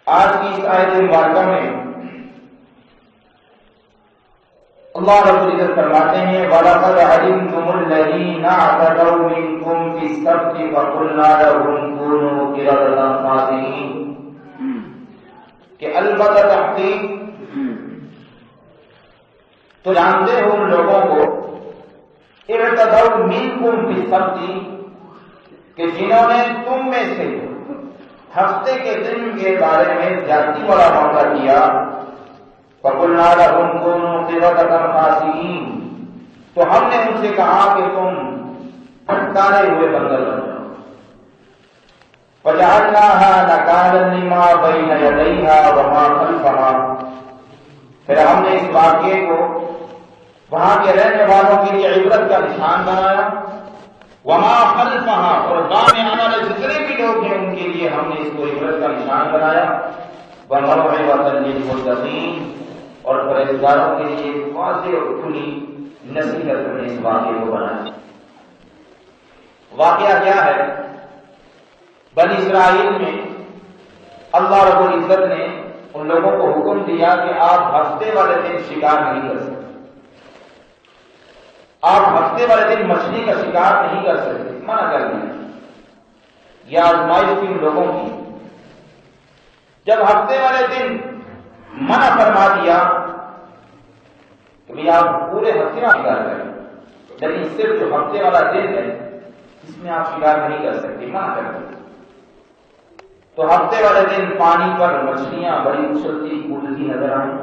آج کی اس آیت مبارکہ میں اللہ رب العزت فرماتے ہیں وَلَقَدْ عَلِمْتُمُ الَّذِينَ اعْتَدَوْا مِنْكُمْ فِي السَّبْتِ فَقُلْنَا لَهُمْ كُونُوا قِرَدَةً خَاسِئِينَ کہ البتہ تحقیق تو جانتے ہو ان لوگوں کو اعتدوا منکم فی السبت کہ جنہوں نے تم میں سے ہفتے کے دن کے بارے میں زیادتی والا معاملہ کیا فَقُلْنَا لَهُمْ كُونُوا قِرَدَةً خَاسِئِينَ تو ہم نے ان سے کہا کہ تم پھٹکارے ہوئے بندر بن جاؤ فَجَعَلْنَاهَا نَكَالًا لِمَا بَيْنَ يَدَيْهَا وَمَا خَلْفَهَا پھر ہم نے اس واقعے کو وہاں کے رہنے والوں کے لیے عبرت کا نشان بنایا وما خلفها اور بانے آنے والے جتنے بھی لوگ ہیں ان کے لیے ہم نے اس کو عبرت کا نشان بنایا وموعظۃ للمتقین اور پرہیزگاروں کے لیے واضح اور کھلی نصیحت نے اس واقعے کو بنایا۔ واقعہ کیا ہے؟ بنی اسرائیل میں اللہ رب العزت نے ان لوگوں کو حکم دیا کہ آپ ہفتے والے دن شکار نہیں کر سکتے، آپ ہفتے والے دن مچھلی کا شکار نہیں کر سکتے، منع کر دیا۔ یہ آزمائش تھی ان لوگوں کی۔ جب ہفتے والے دن منع فرما دیا کہ بھئی آپ پورے ہفتے نہ شکار کریں، لیکن صرف جو ہفتے والا دن ہے اس میں آپ شکار نہیں کر سکتے، منع کر دیا۔ تو ہفتے والے دن پانی پر مچھلیاں بڑی اچھلتی کودتی نظر آئیں،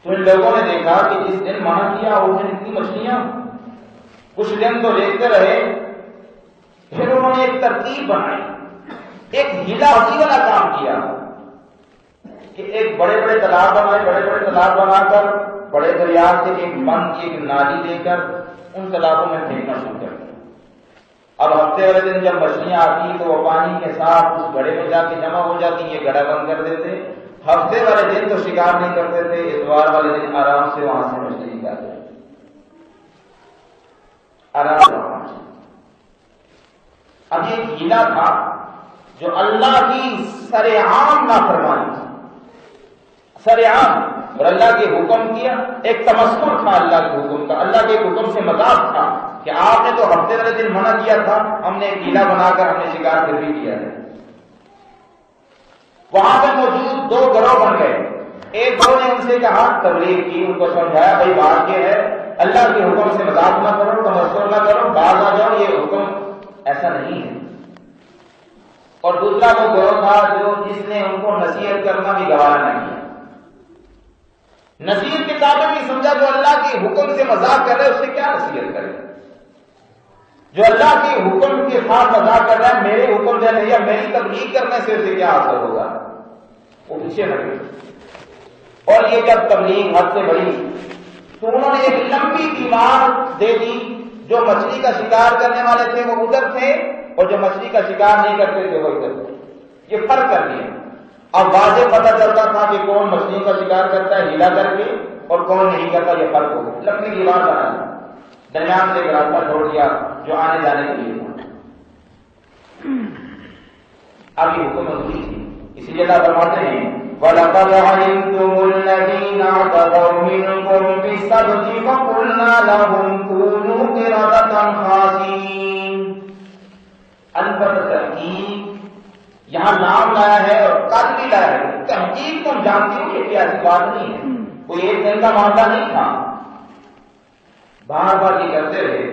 تو ان لوگوں نے دیکھا کہ جس دن منع کیا اس دن اتنی مچھلیاں، کچھ دن تو دیکھتے رہے، پھر انہوں نے ایک ترتیب بنائی، ایک ہیلا ہسی والا کام کیا کہ ایک بڑے بڑے تالاب بنائے، بڑے بڑے تالاب بنا کر بڑے دریا سے ایک بند ایک نالی دے کر ان تالابوں میں پھینکنا شروع کر دیا۔ اب ہفتے والے دن جب مچھلیاں آتی تو وہ پانی کے ساتھ اس گڑھے میں جا کے جمع ہو جاتی، یہ گڑھا بند کر دیتے۔ ہفتے والے دن تو شکار نہیں کرتے تھے، اتوار والے دن آرام سے وہاں سے مچھلی نکالتے آرام سے۔ اب یہ ہیلا تھا جو اللہ کی سرعام نافرمانی تھی، سرعام، اور اللہ کے حکم کیا، ایک تمسخر تھا اللہ کے حکم کا، اللہ کے حکم سے مذاق تھا کہ آپ نے تو ہفتے والے دن منع کیا تھا، ہم نے ایک ہیلا بنا کر ہم نے شکار پھر بھی کیا ہے۔ وہاں پہ موجود دو گروہ بن گئے، ایک گروہ نے ان سے کہا، تبلیغ کی، ان کو سمجھایا بھائی بات یہ ہے اللہ کے حکم سے مذاق نہ کرو، تمسخر نہ کرو، باز آ جاؤ، یہ حکم ایسا نہیں ہے۔ اور دوسرا وہ گروہ تھا جو جس نے ان کو نصیحت کرنا بھی گوارا نہ کیا، نصیحت کے قابل نہیں سمجھا، جو اللہ کے حکم سے مذاق کر رہے اس سے کیا نصیحت کرے، جو اللہ کے حکم کے ساتھ مذاق کر رہا ہے، میرے حکم سے نہیں یا میری تبلیغ کرنے سے اسے کیا اثر ہوگا، وہ پیچھے لگے۔ اور یہ جب تبلیغ حد سے بڑھی تو انہوں نے ایک لمبی دیوار دے دی، جو مچھلی کا شکار کرنے والے تھے وہ ادھر تھے اور جو مچھلی کا شکار نہیں کرتے تھے وہ ادھر تھے، یہ فرق کر دیا۔ اب واضح پتہ چلتا تھا کہ کون مچھلیوں کا شکار کرتا ہے ہیلا کر کے اور کون نہیں کرتا، یہ فرق ہو گیا۔ لمبی دیوار بنا دی، درمیان سے ایک راستہ چھوڑ دیا جو آنے جانے کے لیے تھا۔ اب یہ حکومت ہوئی تھی، اسی لیے اللہ فرماتے ہیں وَلَقَدْ عَلِمْتُمُ الَّذِينَ اعْتَدَوْا مِنْكُمْ فِي السَّبْتِ فَقُلْنَا لَهُمْ كُونُوا قِرَدَةً خَاسِئِينَ۔ البتہ تحقیق یہاں نام لایا ہے اور قد بھی لایا ہے، تحقیق تم جانتے ہو یہ ایسی بات نہیں ہے، کوئی ایک دن کا معاملہ نہیں تھا، بار بار یہ کرتے رہے۔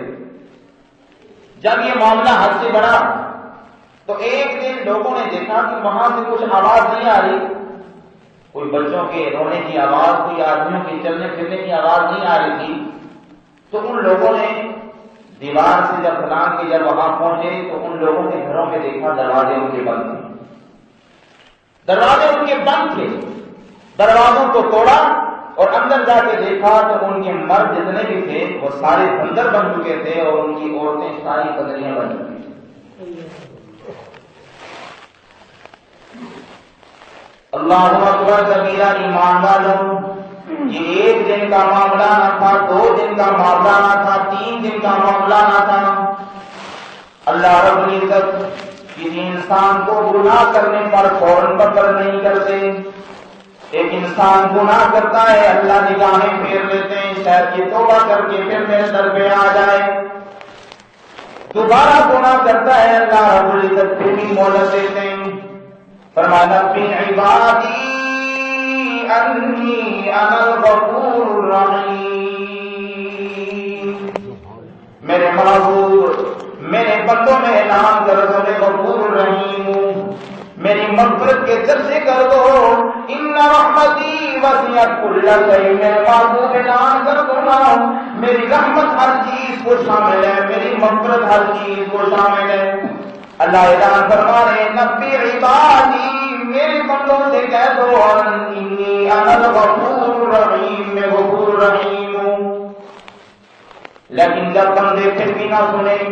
جب یہ معاملہ حد سے بڑھا تو ایک دن لوگوں نے دیکھا کہ وہاں سے کچھ آواز نہیں آ رہی، کوئی بچوں کے رونے کی آواز، کوئی آدمیوں کے چلنے پھرنے کی آواز نہیں آ رہی تھی۔ تو ان لوگوں نے دیوار سے جب پھلانگ کے جب وہاں پہنچے تو ان لوگوں کے گھروں میں دیکھا دروازے ان کے بند تھے، دروازے ان کے بند تھے۔ دروازوں کو توڑا اور اندر جا کے دیکھا تو ان کے مرد جتنے بھی تھے وہ سارے بندر بن چکے تھے اور ان کی عورتیں ساری بندریاں بن چکی تھیں۔ اللہ اکبر کبیرہ، ایمان والوں، یہ ایک دن کا معاملہ نہ تھا، 2 دن کا معاملہ نہ تھا، 3 دن کا معاملہ نہ تھا۔ اللہ رب العزت کسی انسان کو گناہ کرنے پر فوراً پکڑ نہیں کرتے. ایک انسان گناہ کرتا ہے، اللہ نگاہیں پھیر لیتے ہیں، شاید یہ توبہ کر کے پھر میرے در پہ آ جائے. دوبارہ گناہ کرتا ہے، اللہ رب العزت پھر بھی مہلت دیتے ہیں. فرمایا نبی عبادی انی انا الغفور الرحیم. میرے محبوب میرے بندوں میں اعلان کر دو میں غفور الرحیم ہوں، میری مغفرت کے چرچے کر دو. ان رحمتی وسعت کل شیء. میرے محبوب اعلان کر دو نا میری رحمت ہر چیز کو شامل ہے، میری مغفرت ہر چیز کو شامل ہے. اللہ اعلان فرما رہے نبی عبادی میرے بندوں سے کہہ دو انی انا الغفور الرحیم، میں غفور الرحیم ہوں. لیکن جب بندے پھر بھی نہ سنیں،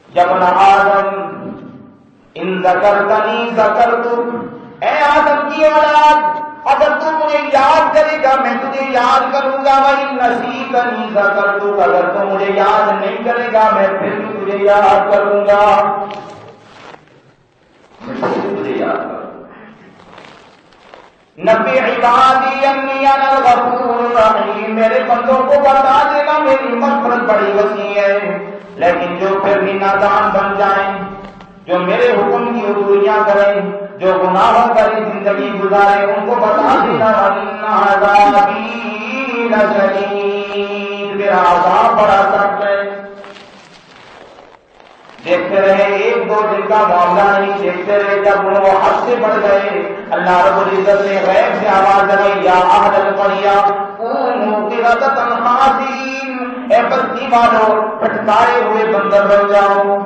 جب نہ آدم ان ذکرتنی ذکرتک، اے آدم کی اولاد اگر تو مجھے یاد کرے گا میں تجھے یاد کروں گا. وَإِن نَّسِيتَنِي ذَكَرْتُكَ، اگر تو مجھے یاد نہیں کرے گا میں پھر بھی تجھے یاد کروں گا، میں پھر بھی تجھے یاد کروں گا. نبی عبادی انی انا الغفور الرحیم، میرے بندوں کو بتا دینا میری مغفرت بڑی وسیع ہے. لیکن جو پھر بھی نادان بن جائیں، جو میرے حکم کی عبوریاں کریں، جو گناہوں بھری زندگی گزارے، ان کو بتا دینا وَإِنَّ عَذَابِي لَشَدِيدٌ، میرا عذاب بڑا سخت ہے. دیکھتے رہے ایک دو دن کا معاملہ نہیں، دیکھتے رہے جب وہ حد سے بڑھ گئے. اللہ رب العزت نے غیب سے آواز لگائی یا اہل القریہ کونوا قردۃ خاسئین، اے بستی والو پھٹکارے ہوئے بندر بن جاؤ،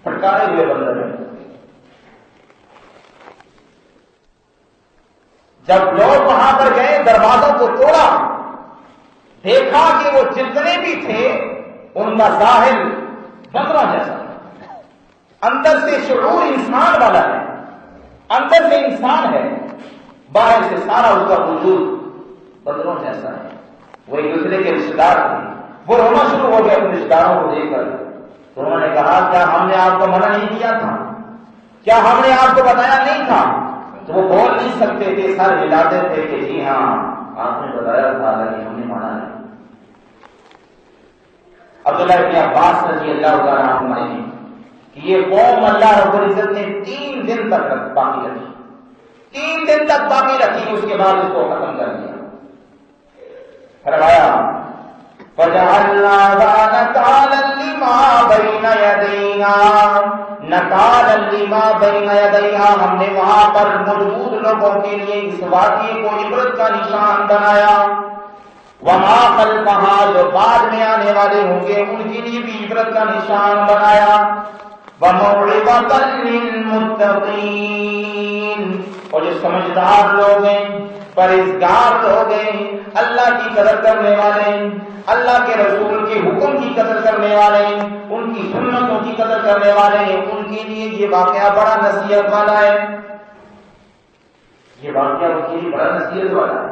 پھٹکارے ہوئے بندر بن جاؤ. جب لوگ وہاں پر گئے دروازوں کو توڑا، دیکھا کہ وہ جتنے بھی تھے ان کا ظاہر بندروں جیسا، اندر سے شعور انسان والا ہے، اندر سے انسان ہے، باہر سے سارا اس کا وجود بندروں جیسا ہے. وہ ایک دوسرے کے رشتے دار تھے، وہ رونا شروع ہو گیا اپنے رشتے داروں کو دیکھ کر. تو انہوں نے کہا کیا ہم نے آپ کو منع نہیں کیا تھا، کیا ہم نے آپ کو بتایا نہیں تھا؟ تو وہ بول نہیں سکتے تھے، سر ہلاتے تھے کہ جی ہاں آپ نے بتایا تھا لیکن ہم نے مانا نہیں. عبداللہ ابن عباس رضی اللہ تعالیٰ عنہ نے کہ یہ قوم اللہ رب العزت نے 3 دن تک باقی رکھی، 3 دن تک باقی رکھی، اس کے بعد اس کو ختم کر دیا. فرمایا فَجَعَلْنَاهَا نَكَالًا لِمَا بَيْنَ يَدَيْهَا، نَكَالًا لِمَا بَيْنَ يَدَيْهَا، ہم نے وہاں پر موجود لوگوں کے لیے اس واقعے کو عبرت کا نشان بنایا. وَمَا خَلْفَهَا، جو بعد میں آنے والے ہوں گے ان کے لیے بھی عبرت کا نشان بنایا. وَمَوْعِظَةً لِّلْمُتَّقِينَ، اور جو سمجھدار لوگ ہیں، پرہیزگار لوگ ہیں، اللہ کی قدر کرنے والے، اللہ کے رسول کے حکم کی قدر کرنے والے، ان کی سنتوں کی قدر کرنے والے، ان کے لیے یہ واقعہ بڑا نصیحت والا ہے. یہ واقعہ ان کے لیے بڑا نصیحت والا ہے.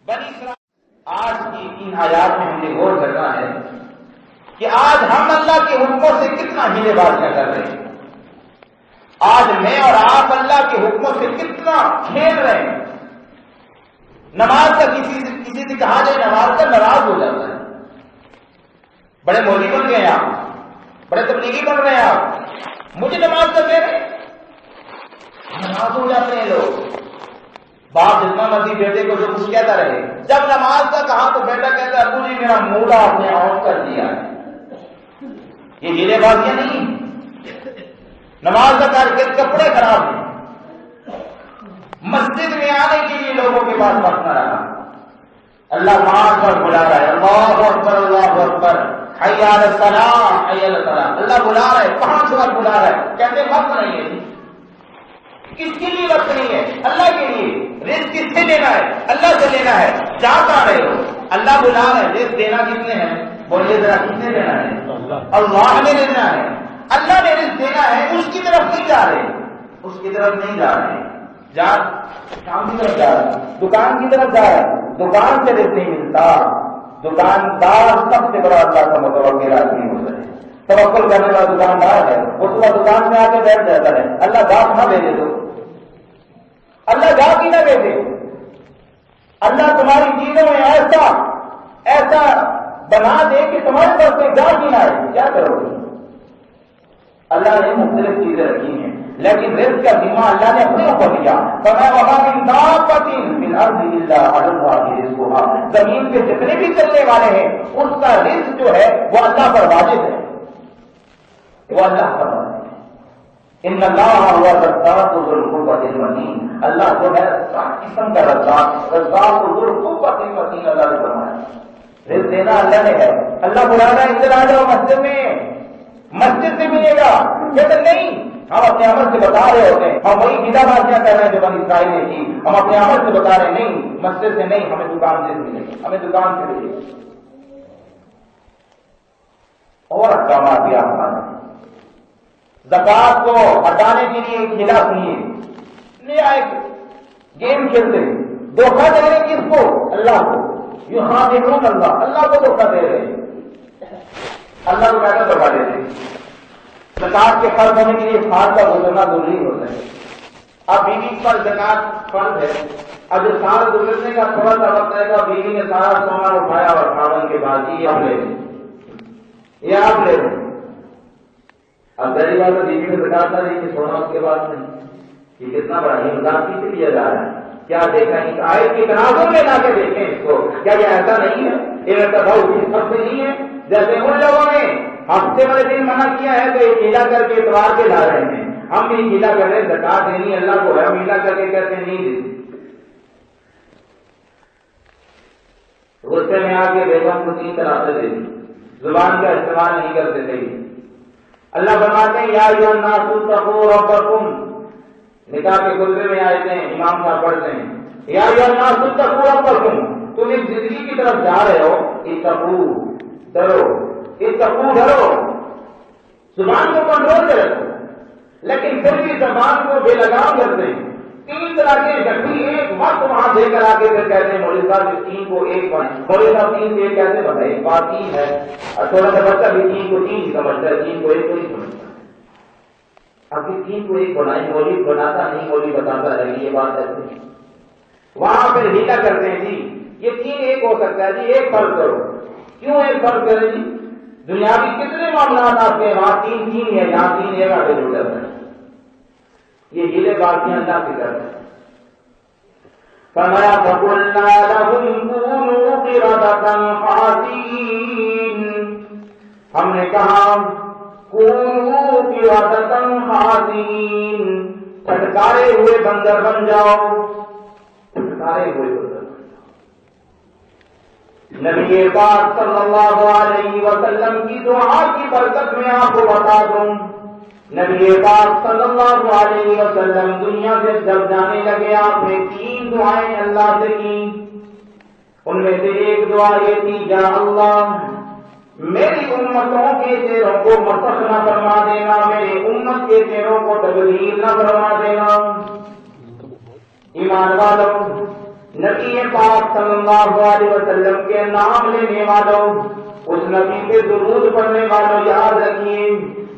بنی اسرائیل آج کی ان آیات میں ہم نے غور کرنا ہے کہ آج ہم اللہ کے حکموں سے کتنا ہیلے بازیاں کر رہے ہیں. آج میں اور آپ اللہ کے حکموں سے کتنا کھیل رہے ہیں. نماز کا کسی سے کہا جائے نماز کا ناراض ہو جاتا ہے. بڑے مولوی بن گئے آپ، بڑے تبلیغی بن رہے ہیں آپ، مجھے نماز کا کہہ رہے ہیں، ناراض ہو جاتے ہیں لوگ. باپ جتنا مرضی بیٹے کو جو کچھ کہتا رہے، جب نماز کا کہا تو بیٹا کہتا ہے ابو جی میرا موڈا آپ نے آف کر دیا ہے. یہ ہیلے بازیاں نہیں، نماز کا کر کے کپڑے خراب ہیں. مسجد میں آنے کے لیے لوگوں کے پاس وقت نہ رہا. اللہ 5 بار بلا رہا ہے، اللہ اکبر اللہ اکبر، حی علی الصلاۃ حی علی الفلاح. اللہ بلا رہا ہے، 5 بار بلا رہا ہے، کہتے وقت نہیں ہے. کس کے لیے وقت نہیں ہے؟ اللہ کے لیے. رزق کس سے لینا ہے؟ اللہ سے لینا ہے. جا کہاں رہے ہو؟ اللہ بلا رہا ہے. رزق دینا کس نے ہے؟ بولیے ذرا کس نے دینا ہے؟ اللہ نے دینا ہے. اللہ نے رزق دینا ہے، اس کی طرف نہیں جا رہے، اس کی طرف نہیں جا رہے. جا کام کی طرف جا رہا، دکان کی طرف جا رہا، دکان سے رزق نہیں ملتا. دکاندار سب سے بڑا اللہ کا متوکل آدمی ہوتا ہے. توکل کرنے والا دکاندار ہے، وہ صبح دکان میں آ کے بیٹھ جاتا ہے، اللہ گاہک نہ بھیجے تو، اللہ گاہک ہی نہ بھیجے، اللہ تمہاری چیزوں میں ایسا بنا دے کہ تمہارے پاس کوئی گاہک ہی نہ آئے، کیا کرو گے؟ اللہ نے مختلف چیزیں رکھی ہیں، لیکن رزق کا ذمہ اللہ نے اپنے اوپر لیا، زمین پہ جتنے بھی چلنے والے ہیں اس کا رزق جو ہے وہ اللہ پر واجب ہے، وہ اللہ پر واجب ہے۔ ان اللہ هو الرزاق ذو القوة المتین، اللہ جو ہے قسم کا رزاق ذو القوة المتین، اللہ نے فرمایا رزق دینا اللہ نے ہے۔ اللہ بلانا ادھر آ جاؤ مسجد سے ملے گا، کہتے نہیں ہم اپنے عمل سے بتا رہے ہوتے ہیں، ہم وہی گیلا بازیاں کر رہے ہیں جو بنی اسرائیل نے کی، ہم اپنے عمل سے بتا رہے ہیں نہیں مسجد سے نہیں، ہمیں دکان سے ملے گا، ہمیں دکان سے ملے گا۔ اور احکامات بھی آسان ہیں۔ زکات کو ہٹانے کے لیے ایک ہیلا سنیے، نیا ایک گیم کھیلتے ہیں، دھوکہ دے رہے کس کو؟ اللہ کو، یوں ہاں دیکھو اللہ کو دھوکہ دے رہے ہیں، اللہ کو کیسا دھوکہ دے رہے ہیں؟ زکات کے فرض ہونے کے لیے سال کا گزرنا ضروری ہوتا ہے۔ اب بیوی پر زکات فرض ہے، اب جو سال گزرنے کا تھوڑا سا وقت آئے گا، بیوی نے سارا سونا اٹھایا اور خاوند کے بعد یہ آپ لے لیں، یہ آپ لے لیں۔ اب پہلی بات تو بیوی میں زکات نہ دی کہ سونا اس کے بعد نہیں، یہ کتنا بڑا امداد کس لیے جا رہا ہے؟ کیا دیکھا اس آیت کے تناظر میں لا کے دیکھیں اس کو، کیا یہ ایسا نہیں ہے؟ یہ سب سے نہیں ہے جیسے ان لوگوں نے ہفتے والے دن منع کیا ہے تو یہ ہیلا کر کے اتوار کے لا رہے ہیں، ہم بھی ہیلا کر رہے ہیں، زکات دینی اللہ کو ہے، ہم ہیلا کر کے کہتے ہیں نہیں دیتے۔ غصے میں آ کے بیگم کو 3 طلاق دے دی، زبان کا استعمال نہیں کرتے تھے۔ اللہ فرماتے ہیں یا ایھا الناس اتقوا ربکم، نکاح کے خطبے میں آئے تھے، امام صاحب پڑھتے ہیں یا ایھا الناس اتقوا ربکم، تم ایک زندگی کی طرف جا رہے ہو، اتقوا ڈرو، زبان کو کنٹرول سے رکھو، لیکن پھر بھی زبان کو بے لگام کرتے ہیں۔ 3 طرح کے جھٹی ایک وقت وہاں دے کر آ کے پھر کہتے ہیں مولوی صاحب اس 3 کو ایک بنائیں، مولوی صاحب 3 سے ایک کیسے بتائیں؟ بات 3 ہے، اور تھوڑا سا بچہ بھی 3 کو 3 ہی سمجھتا ہے، 3 کو 1 کو نہیں سمجھتا۔ اب 3 کو 1 بنائیں، مولوی بناتا نہیں، مولوی بتاتا ہے، یہ بات ایسے وہاں پھر ہیلا کرتے ہیں جی یہ 3 ایک ہو سکتا ہے، جی ایک فرض کرو، کیوں ایک فرض کریں جی؟ دنیاوی کتنے معاملات آپ کے وہاں 3 ہے، یہاں 3 ایک آگے جڑ جاتا ہے، یہ ہیلے بازیاں اللہ کی طرف ہے۔ فرمایا فَقُلْنَا لَهُمْ كُونُوا قِرَدَةً خَاسِئِينَ، ہم نے کہا كُونُوا قِرَدَةً خَاسِئِينَ، پھٹکارے ہوئے بندر بن جاؤ، پھٹکارے ہوئے بندر۔ نبی پاک صلی اللہ علیہ وسلم کی دعا کی برکت میں آپ کو بتا دوں، نبی پاک صلی اللہ علیہ وسلم دنیا سے جب جانے لگے آپ نے 3 دعائیں اللہ سے کی، ان میں سے ایک دعا یہ تھی یا اللہ میری امتوں کے چہروں کو مسخ نہ فرما دینا، میری امت کے چہروں کو تبدیل نہ فرما دینا۔ ایمان والوں، نبی پاک صلی اللہ علیہ وسلم کے نام لینے والوں، اس نبی پہ درود پڑھنے والوں، یاد رکھیے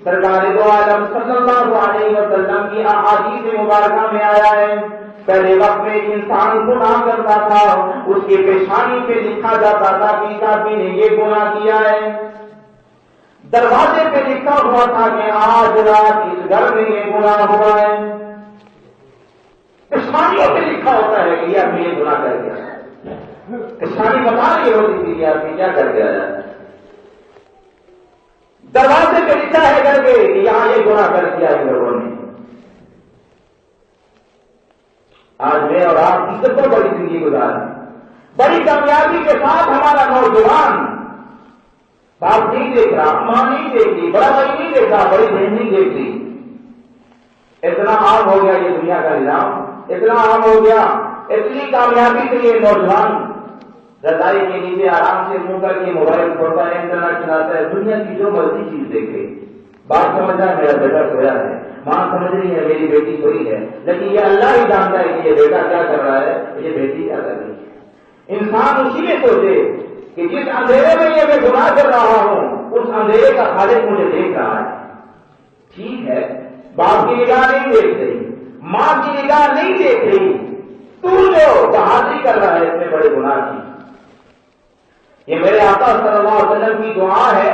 سرکار دو عالم صلی اللہ علیہ وسلم کی احادیث مبارکہ میں آیا ہے پہلے وقت میں انسان گناہ کرتا تھا، اس کی پیشانی پہ لکھا جاتا تھا کہ اس آدمی نے یہ گناہ کیا ہے، دروازے پہ لکھا ہوا تھا کہ آج رات اس گھر میں یہ گناہ ہوا ہے، پیشانیوں پہ لکھا ہوتا ہے کہ یہ آدمی یہ گناہ کر گیا، پیشانی بتا رہی ہوتی تھی یہ آدمی کیا کر گیا ہے، دروازے پہ لکھا ہے گھر کے کہ یہاں یہ گناہ کر دیا ان لوگوں نے۔ آج میں اور آپ کی سب سے بڑی زندگی گزار بڑی کامیابی کے ساتھ ہمارا نوجوان باپ نہیں دیکھ رہا، ماں نہیں دیکھ رہی، بڑا بھائی نہیں دیکھ رہا، بڑی بہن نہیں دیکھ رہی، اتنا عام ہو گیا یہ دنیا کا نظام، اتنا عام ہو گیا، اتنی کامیابی کے لیے نوجوان رضائی کے نیچے آرام سے منہ کر کے موبائل کھولتا ہے، انٹرنیٹ چلاتا ہے، دنیا کی جو مرضی چیز دیکھے، باپ سمجھ رہا ہے میرا بیٹا سویا ہے، ماں سمجھ رہی ہے میری بیٹی سوئی ہے، لیکن یہ اللہ ہی جانتا ہے کہ یہ بیٹا کیا کر رہا ہے، یہ بیٹی کیا کر رہی ہے۔ انسان اسی میں سوچے کہ جس اندھیرے میں یہ میں گناہ کر رہا ہوں اس اندھیرے کا خالق مجھے دیکھ رہا ہے. ٹھیک ہے، باپ کی نگاہ نہیں دیکھ رہی، ماں کی نگاہ نہیں دیکھ رہی، تو جو بہادری کر رہا ہے اتنے بڑے گناہ کی. یہ میرے آقا صلی اللہ علیہ وسلم کی دعا ہے،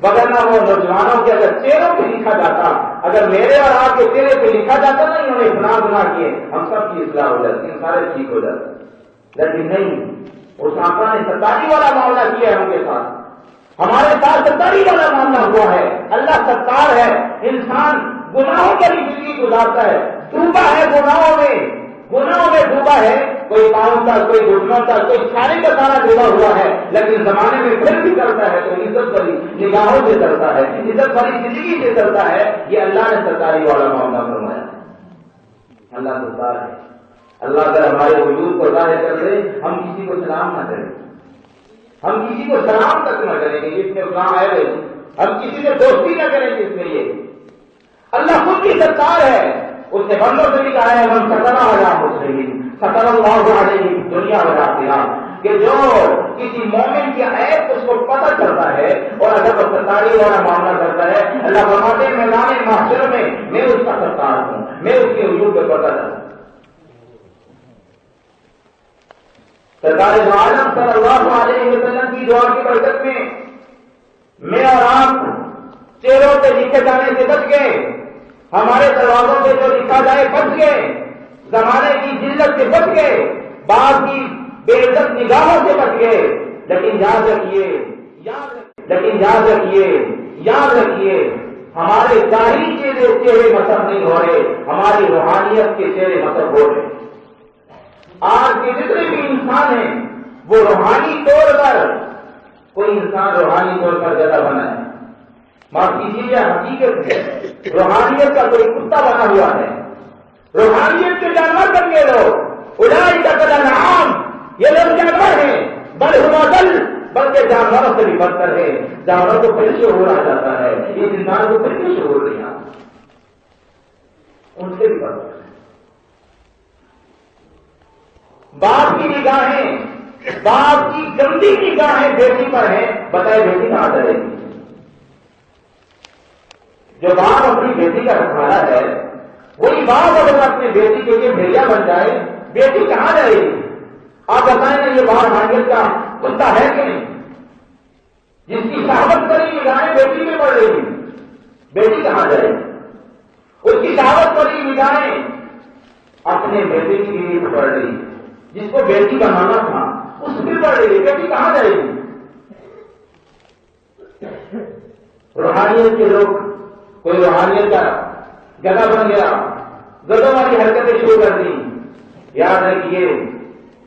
وگرنہ وہ نوجوانوں کے اگر چہروں پہ لکھا جاتا، اگر میرے اور آپ کے چہرے پہ لکھا جاتا نا انہوں نے اتنا گناہ کیے، ہم سب کی اصلاح ہو جاتی، سارے ٹھیک ہو جاتے. لیکن نہیں، اس آقا نے ستاری والا معاملہ کیا ہے ہم کے ساتھ. ہمارے ساتھ ستاری والا معاملہ ہوا ہے. اللہ ستار ہے، انسان گناہوں پر ہی زندگی گزارتا ہے، ڈوبا ہے گناہوں میں ڈوبا ہے. کوئی پاؤں تک، کوئی گھٹنوں تک، کوئی سارے کا سارا ڈوبا ہوا ہے، لیکن زمانے میں پھر بھی کرتا ہے تو عزت بھری نگاہوں سے کرتا ہے، عزت بھری زندگی سے کرتا ہے. یہ اللہ نے ستاری والا معاملہ فرمایا. اللہ ستار ہے. اللہ اگر ہمارے وجود کو ظاہر کر دے، ہم کسی کو سلام نہ کریں، ہم کسی کو سلام تک نہ کریں گے جس میں اسلام آئے گا. ہم کسی سے دوستی نہ کریں جس میں یہ. اللہ خود کی ستار ہے. اس نے بندوں سے بھی کہا ہے ہم 17,000 مسلمین 17,000 علیہ دنیا بجاتے کہ جو کسی مومن کی عیب اس کو پتہ چلتا ہے اور اگر وہ ستاری والا معاملہ کرتا ہے، اللہ فرماتے ہیں میدان محشر میں اس کا ستار ہوں، میں اس کے وجود پہ پتہ چلتا. سرکار دو عالم صلی اللہ علیہ وسلم کی دعا کی برکت میں اور آپ چہروں پہ لکھے جانے سے بچ گئے، ہمارے دروازوں پہ جو لکھا جائے بچ گئے، زمانے کی ذلت سے بچ گئے، بعض کی بے عزت نگاہوں سے بچ گئے. لیکن یاد رکھیے ہمارے ظاہری چہرے مسخ نہیں ہو رہے، ہماری روحانیت کے چہرے مسخ ہو رہے. آج کے جتنے بھی انسان ہیں وہ روحانی طور پر، کوئی انسان روحانی طور پر زیادہ بنا ہے، معاف کیجیے حقیقت ہے، روحانیت کا کوئی کتا بنا ہوا ہے، روحانیت کے جانور بن گئے لوگ. اولئک کالانعام، یہ لوگ جانور ہیں، بل ہم اضل، بلکہ جانوروں سے بھی بدتر ہے. جانوروں کو پھر شعور آ جاتا ہے، اس انسان کو پھر بھی شعور نہیں آتا، ان سے بھی بدتر ہے. باپ کی نگاہیں، باپ کی گندی نگاہیں بیٹی پر ہیں. بتائے بیٹی کہاں جائے گی؟ جو باپ اپنی بیٹی کا رکھوالا ہے، وہی باپ اگر اپنے بیٹی کے لیے بھیجا بن جائے، بیٹی کہاں جائے گی؟ آپ بتائیں نا، یہ باہر حاکم کا کتا ہے کہ نہیں؟ جس کی شہوت بڑی نگاہیں بیٹی میں پڑ رہی، بیٹی کہاں جائے گی؟ اس کی شہوت بڑی نگاہیں اپنے بیٹے کی بیوی پہ پڑ رہی، جس کو بیٹی بنانا تھا اس پہ پڑ رہی، بیٹی کہاں جائے گی؟ روحانیت کے لوگ، کوئی روحانیت کا گدا بن گیا، گدوں والی حرکتیں شروع کر دی. یاد رکھیے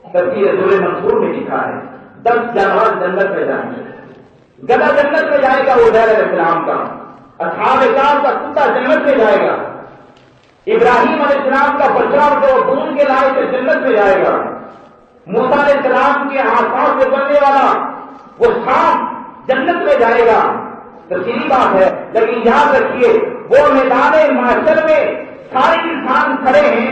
تفسیر سورہ منصور میں لکھا ہے 10 جانور جنت میں جائیں گے. گدا جنت میں جائے گا، عزیر علیہ السلام کا. اصحاب کہف کا کتا جنت میں جائے گا. ابراہیم علیہ السلام کا بچڑا جو ڈھونڈ کے لائے تھے جنت میں جائے گا. موسیٰ علیہ السلام کے ہاتھوں سے بننے والا وہ سانپ جنت میں جائے گا. تفصیلی بات ہے، لیکن یاد رکھیے وہ میدان محشر میں سارے انسان کھڑے ہیں،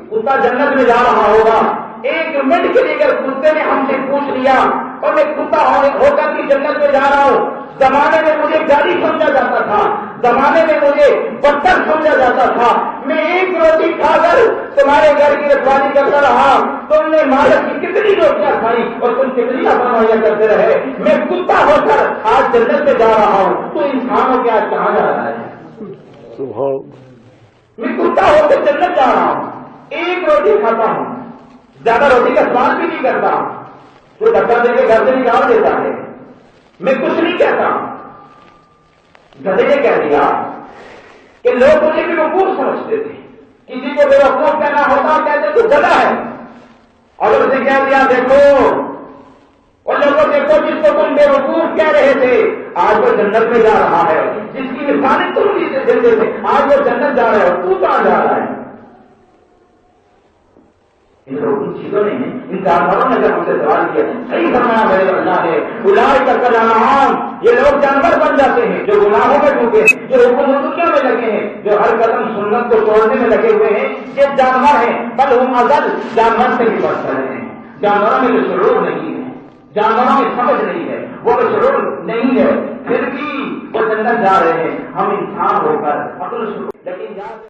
کتا جنت میں جا رہا ہوگا. ایک منٹ کے لیے اگر کتے نے ہم سے پوچھ لیا اور میں کتا ہو کر بھی جنت میں جا رہا ہوں، زمانے میں مجھے گالی سمجھا جاتا تھا، زمانے میں مجھے بدتر سمجھا جاتا تھا، میں ایک روٹی کھا کر تمہارے گھر کی رکھوالی کرتا رہا، تم نے مالک کی کتنی روٹیاں کھائی اور تم کتنی لاپرواہیاں کرتے رہے، میں کتا ہو کر آج جنت میں جا رہا ہوں، تو انسانوں کے آج کہاں جا رہا ہے؟ میں کتا ہو کر جنت جا رہا ہوں، ایک روٹی کھاتا ہوں، زیادہ روٹی کا سوال بھی نہیں کرتا، تو ڈبا دے کے گھر سے نکال دیتا ہے، میں کچھ نہیں کہتا. گدھے نے کہہ دیا کہ لوگ مجھے بھی وقوف سمجھتے تھے، کسی کو بے وقوف کہنا ہوتا کہتے تو گدھا ہے. اور اس نے کہہ دیا دیکھو، اور لوگوں دیکھو جس کو تم بے وقوف کہہ رہے تھے آج وہ جنت میں جا رہا ہے، جس کی مثالیں تم جسے دیتے تھے آج وہ جنت جا رہا ہے، تو کہاں جا رہا ہے؟ ان چیزوں نے، ان جانوروں نے جب ہم سے سوال کیا، صحیح فرمایا میرے اللہ نے، اولئک کالانعام، یہ لوگ جانور بن جاتے ہیں جو گناہوں میں ڈوبے ہیں، جو حکم دنیا میں لگے ہیں، جو ہر قدم سنت کو توڑنے میں لگے ہوئے ہیں، یہ جانور ہیں. بل ہم اضل، جانور سے بھی بدتر ہیں، جانوروں میں جو شعور نہیں ہے. جانوروں کی سمجھ نہیں ہے، وہ شعور نہیں ہے، پھر بھی وہ جنت جا رہے ہیں. ہم انسان ہو کر عقل شعور لیکن